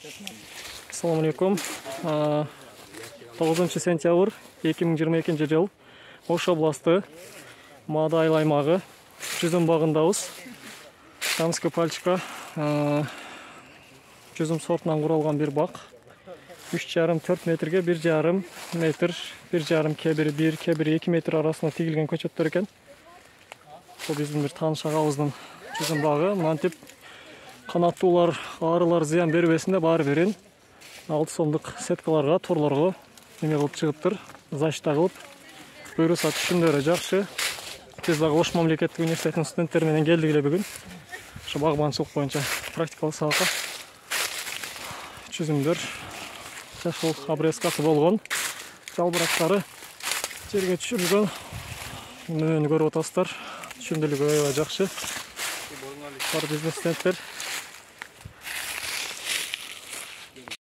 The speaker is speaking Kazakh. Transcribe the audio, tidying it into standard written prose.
Assalamu alaikum. 9 сентябрь 2022 жыл Ош областы Мадай аймағы жүзім бағындабыз. Дамская пальчика жүзім сортынан құралған бір бақ. 3,5-4 метрге 1,5 метр, 1,5 кебір 1, кебір 2 метр арасында тегілген көчеттер екен. Бұл біздің бір таныш ағамыздың жүзім бағы. Мантип қанаттуулар, арылар зиян бербесінде бары берен. 6 сомдық сеткаларға, торларға неме қылып шығыптыр. Защита қылып, бөрі сат үшіндері жақшы. Біз дағы Ош мемлекеттік университетінің студенттерімен келдік еле бүгін. Бағбаншылық бойынша практикалық сабаққа жүзімдер жашыл обрезкасы болған. Жалбырақтары жерге түшірілген. Мені көріп отырсыздар. Түшімділігі жақсы. Бар біздің студенттер